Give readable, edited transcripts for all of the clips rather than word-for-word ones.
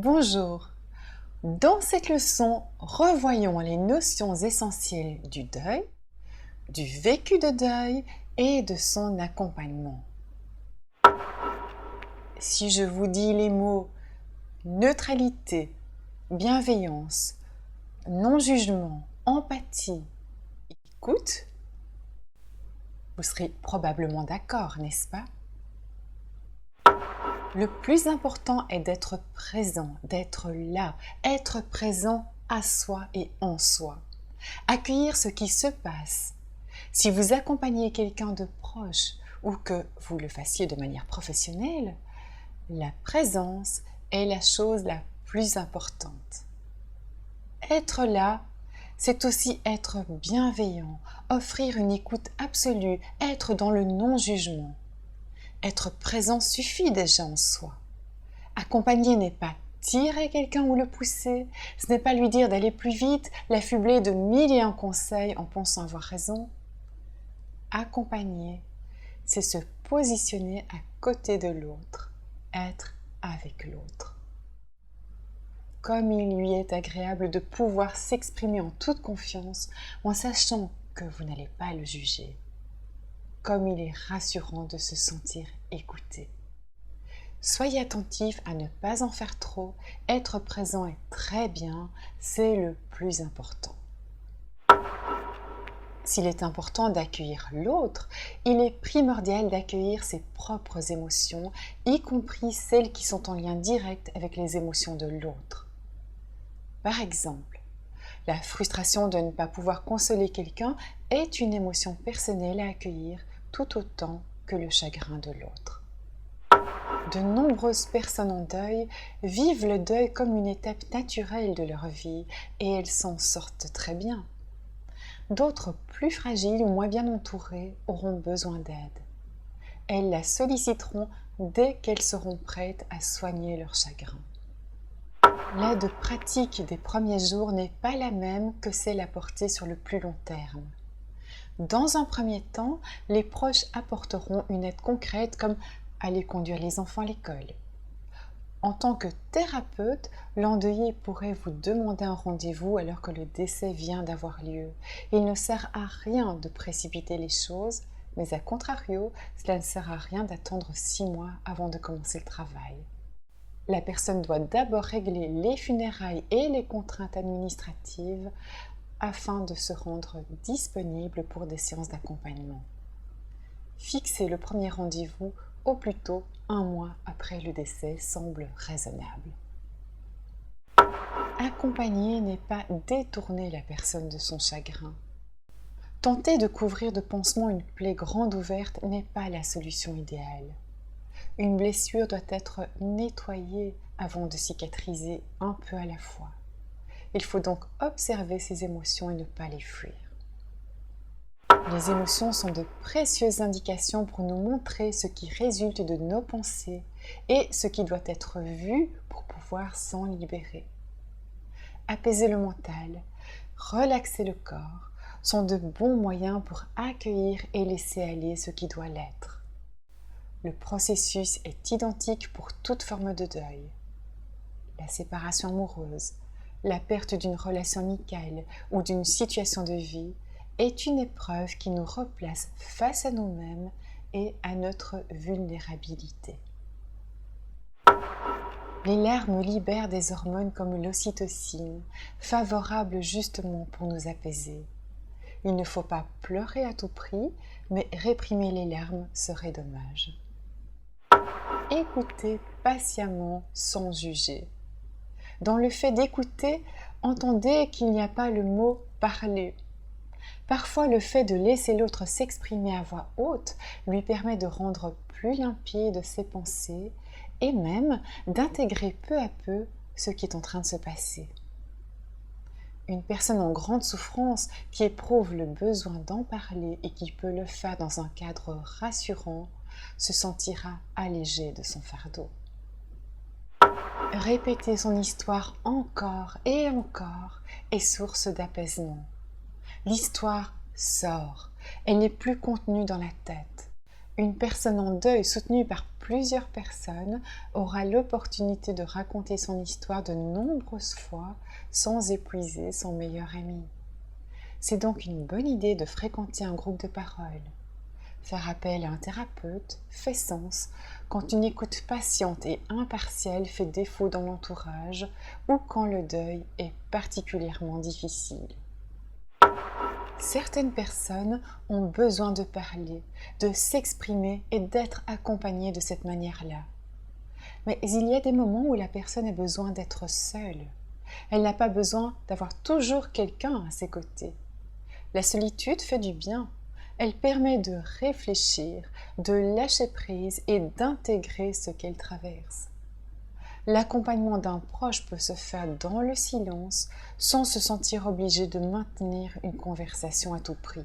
Bonjour. Dans cette leçon, revoyons les notions essentielles du deuil, du vécu de deuil et de son accompagnement. Si je vous dis les mots neutralité, bienveillance, non-jugement, empathie, écoute, vous serez probablement d'accord, n'est-ce pas? Le plus important est d'être présent, d'être là, être présent à soi et en soi. Accueillir ce qui se passe. Si vous accompagnez quelqu'un de proche ou que vous le fassiez de manière professionnelle, la présence est la chose la plus importante. Être là, c'est aussi être bienveillant, offrir une écoute absolue, être dans le non-jugement. Être présent suffit déjà en soi. Accompagner n'est pas tirer quelqu'un ou le pousser, ce n'est pas lui dire d'aller plus vite, l'affubler de mille et un conseils en pensant avoir raison. Accompagner, c'est se positionner à côté de l'autre, être avec l'autre. Comme il lui est agréable de pouvoir s'exprimer en toute confiance en sachant que vous n'allez pas le juger. Comme il est rassurant de se sentir écouté. Soyez attentif à ne pas en faire trop, être présent est très bien, c'est le plus important. S'il est important d'accueillir l'autre, il est primordial d'accueillir ses propres émotions, y compris celles qui sont en lien direct avec les émotions de l'autre. Par exemple, la frustration de ne pas pouvoir consoler quelqu'un est une émotion personnelle à accueillir tout autant que le chagrin de l'autre. De nombreuses personnes en deuil vivent le deuil comme une étape naturelle de leur vie et elles s'en sortent très bien. D'autres, plus fragiles ou moins bien entourées, auront besoin d'aide. Elles la solliciteront dès qu'elles seront prêtes à soigner leur chagrin. L'aide pratique des premiers jours n'est pas la même que celle apportée sur le plus long terme. Dans un premier temps, les proches apporteront une aide concrète comme aller conduire les enfants à l'école. En tant que thérapeute, l'endeuillé pourrait vous demander un rendez-vous alors que le décès vient d'avoir lieu. Il ne sert à rien de précipiter les choses, mais à contrario, cela ne sert à rien d'attendre 6 mois avant de commencer le travail. La personne doit d'abord régler les funérailles et les contraintes administratives afin de se rendre disponible pour des séances d'accompagnement. Fixer le premier rendez-vous au plus tôt 1 mois après le décès semble raisonnable. Accompagner n'est pas détourner la personne de son chagrin. Tenter de couvrir de pansements une plaie grande ouverte n'est pas la solution idéale. Une blessure doit être nettoyée avant de cicatriser un peu à la fois. Il faut donc observer ses émotions et ne pas les fuir. Les émotions sont de précieuses indications pour nous montrer ce qui résulte de nos pensées et ce qui doit être vu pour pouvoir s'en libérer. Apaiser le mental, relaxer le corps sont de bons moyens pour accueillir et laisser aller ce qui doit l'être. Le processus est identique pour toute forme de deuil. La séparation amoureuse, la perte d'une relation amicale ou d'une situation de vie est une épreuve qui nous replace face à nous-mêmes et à notre vulnérabilité. Les larmes libèrent des hormones comme l'ocytocine, favorables justement pour nous apaiser. Il ne faut pas pleurer à tout prix, mais réprimer les larmes serait dommage. Écoutez patiemment sans juger. Dans le fait d'écouter, entendez qu'il n'y a pas le mot « parler ». Parfois, le fait de laisser l'autre s'exprimer à voix haute lui permet de rendre plus limpide ses pensées et même d'intégrer peu à peu ce qui est en train de se passer. Une personne en grande souffrance qui éprouve le besoin d'en parler et qui peut le faire dans un cadre rassurant se sentira allégée de son fardeau. Répéter son histoire encore et encore est source d'apaisement. L'histoire sort, elle n'est plus contenue dans la tête. Une personne en deuil soutenue par plusieurs personnes aura l'opportunité de raconter son histoire de nombreuses fois sans épuiser son meilleur ami. C'est donc une bonne idée de fréquenter un groupe de parole. Faire appel à un thérapeute fait sens quand une écoute patiente et impartiale fait défaut dans l'entourage ou quand le deuil est particulièrement difficile. Certaines personnes ont besoin de parler, de s'exprimer et d'être accompagnées de cette manière-là. Mais il y a des moments où la personne a besoin d'être seule. Elle n'a pas besoin d'avoir toujours quelqu'un à ses côtés. La solitude fait du bien. Elle permet de réfléchir, de lâcher prise et d'intégrer ce qu'elle traverse. L'accompagnement d'un proche peut se faire dans le silence sans se sentir obligé de maintenir une conversation à tout prix.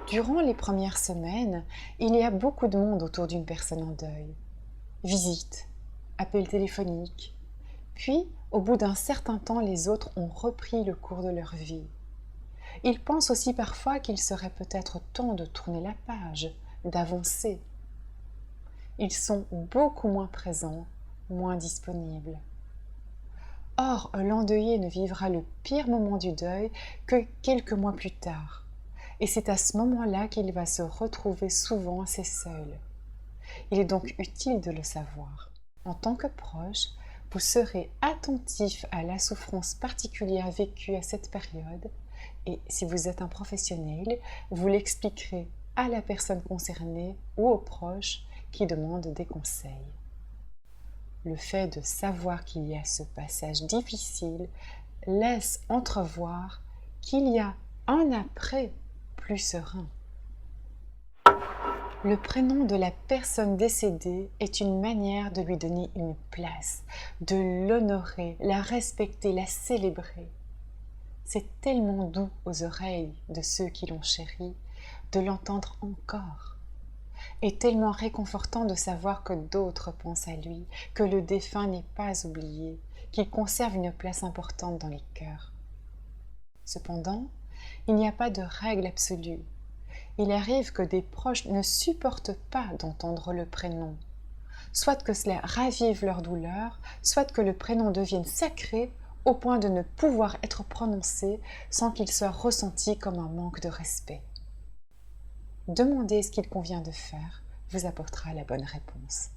Durant les premières semaines, il y a beaucoup de monde autour d'une personne en deuil. Visites, appels téléphoniques. Puis, au bout d'un certain temps, les autres ont repris le cours de leur vie. Ils pensent aussi parfois qu'il serait peut-être temps de tourner la page, d'avancer. Ils sont beaucoup moins présents, moins disponibles. Or, l'endeuillé ne vivra le pire moment du deuil que quelques mois plus tard. Et c'est à ce moment-là qu'il va se retrouver souvent assez seul. Il est donc utile de le savoir. En tant que proche, vous serez attentif à la souffrance particulière vécue à cette période et si vous êtes un professionnel, vous l'expliquerez à la personne concernée ou aux proches qui demandent des conseils. Le fait de savoir qu'il y a ce passage difficile laisse entrevoir qu'il y a un après plus serein. Le prénom de la personne décédée est une manière de lui donner une place, de l'honorer, la respecter, la célébrer. C'est tellement doux aux oreilles de ceux qui l'ont chéri de l'entendre encore. Et tellement réconfortant de savoir que d'autres pensent à lui, que le défunt n'est pas oublié, qu'il conserve une place importante dans les cœurs. Cependant, il n'y a pas de règle absolue. Il arrive que des proches ne supportent pas d'entendre le prénom. Soit que cela ravive leur douleur, soit que le prénom devienne sacré au point de ne pouvoir être prononcé sans qu'il soit ressenti comme un manque de respect. Demandez ce qu'il convient de faire vous apportera la bonne réponse.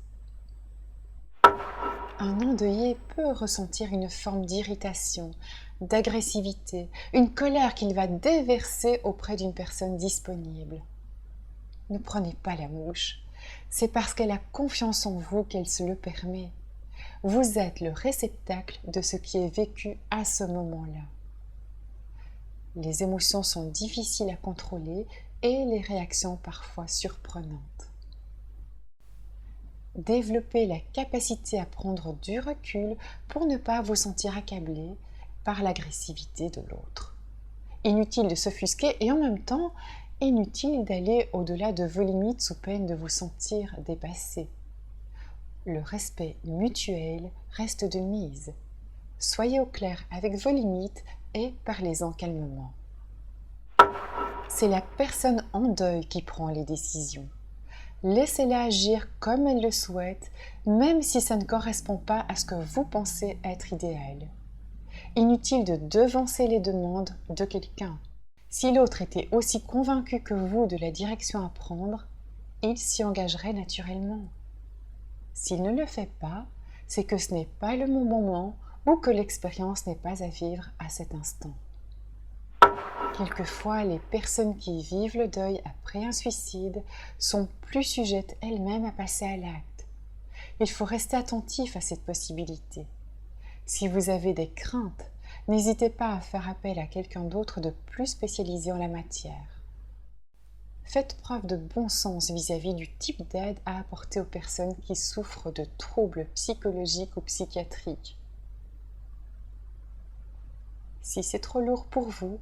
Un endeuillé peut ressentir une forme d'irritation, d'agressivité, une colère qu'il va déverser auprès d'une personne disponible. Ne prenez pas la mouche, c'est parce qu'elle a confiance en vous qu'elle se le permet. Vous êtes le réceptacle de ce qui est vécu à ce moment-là. Les émotions sont difficiles à contrôler et les réactions parfois surprenantes. Développez la capacité à prendre du recul pour ne pas vous sentir accablé par l'agressivité de l'autre. Inutile de s'offusquer et en même temps, inutile d'aller au-delà de vos limites sous peine de vous sentir dépassé. Le respect mutuel reste de mise. Soyez au clair avec vos limites et parlez-en calmement. C'est la personne en deuil qui prend les décisions. Laissez-la agir comme elle le souhaite, même si ça ne correspond pas à ce que vous pensez être idéal. Inutile de devancer les demandes de quelqu'un. Si l'autre était aussi convaincu que vous de la direction à prendre, il s'y engagerait naturellement. S'il ne le fait pas, c'est que ce n'est pas le bon moment ou que l'expérience n'est pas à vivre à cet instant. Quelquefois, les personnes qui vivent le deuil après un suicide sont plus sujettes elles-mêmes à passer à l'acte. Il faut rester attentif à cette possibilité. Si vous avez des craintes, n'hésitez pas à faire appel à quelqu'un d'autre de plus spécialisé en la matière. Faites preuve de bon sens vis-à-vis du type d'aide à apporter aux personnes qui souffrent de troubles psychologiques ou psychiatriques. Si c'est trop lourd pour vous,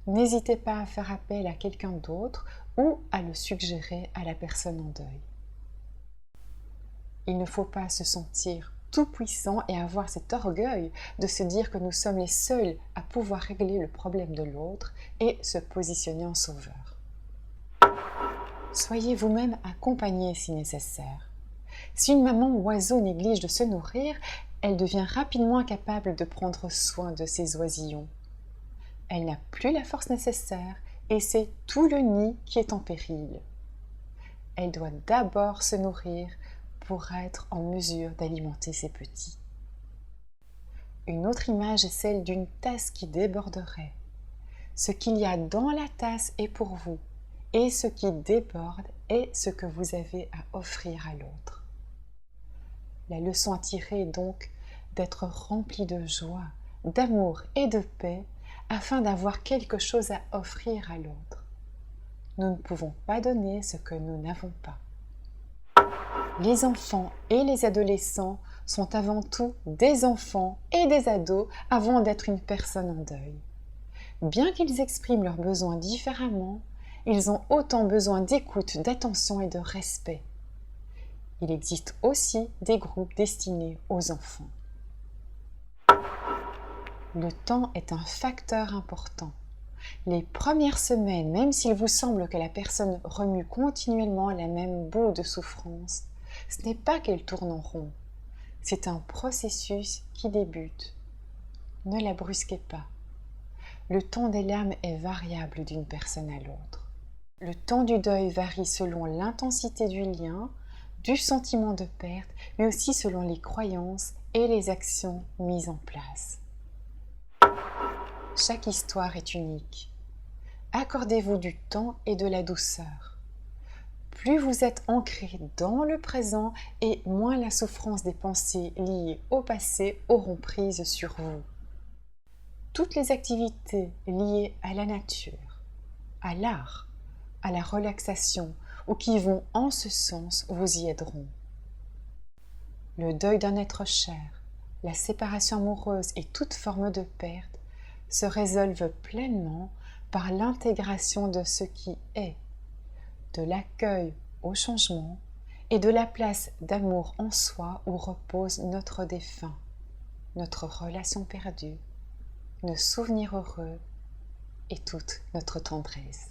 n'hésitez pas à faire appel à quelqu'un d'autre ou à le suggérer à la personne en deuil. Il ne faut pas se sentir tout puissant et avoir cet orgueil de se dire que nous sommes les seuls à pouvoir régler le problème de l'autre et se positionner en sauveur. Soyez vous-même accompagné si nécessaire. Si une maman oiseau néglige de se nourrir, elle devient rapidement incapable de prendre soin de ses oisillons. Elle n'a plus la force nécessaire et c'est tout le nid qui est en péril. Elle doit d'abord se nourrir pour être en mesure d'alimenter ses petits. Une autre image est celle d'une tasse qui déborderait. Ce qu'il y a dans la tasse est pour vous, et ce qui déborde est ce que vous avez à offrir à l'autre. La leçon à tirer est donc d'être rempli de joie, d'amour et de paix afin d'avoir quelque chose à offrir à l'autre. Nous ne pouvons pas donner ce que nous n'avons pas. Les enfants et les adolescents sont avant tout des enfants et des ados avant d'être une personne en deuil. Bien qu'ils expriment leurs besoins différemment, ils ont autant besoin d'écoute, d'attention et de respect. Il existe aussi des groupes destinés aux enfants. Le temps est un facteur important. Les premières semaines, même s'il vous semble que la personne remue continuellement la même boule de souffrance, ce n'est pas qu'elle tourne en rond. C'est un processus qui débute. Ne la brusquez pas. Le temps des larmes est variable d'une personne à l'autre. Le temps du deuil varie selon l'intensité du lien, du sentiment de perte, mais aussi selon les croyances et les actions mises en place. Chaque histoire est unique. Accordez-vous du temps et de la douceur. Plus vous êtes ancré dans le présent et moins la souffrance des pensées liées au passé auront prise sur vous. Toutes les activités liées à la nature, à l'art, à la relaxation ou qui vont en ce sens vous y aideront. Le deuil d'un être cher, la séparation amoureuse et toute forme de perte se résolvent pleinement par l'intégration de ce qui est, de l'accueil au changement et de la place d'amour en soi où repose notre défunt, notre relation perdue, nos souvenirs heureux et toute notre tendresse.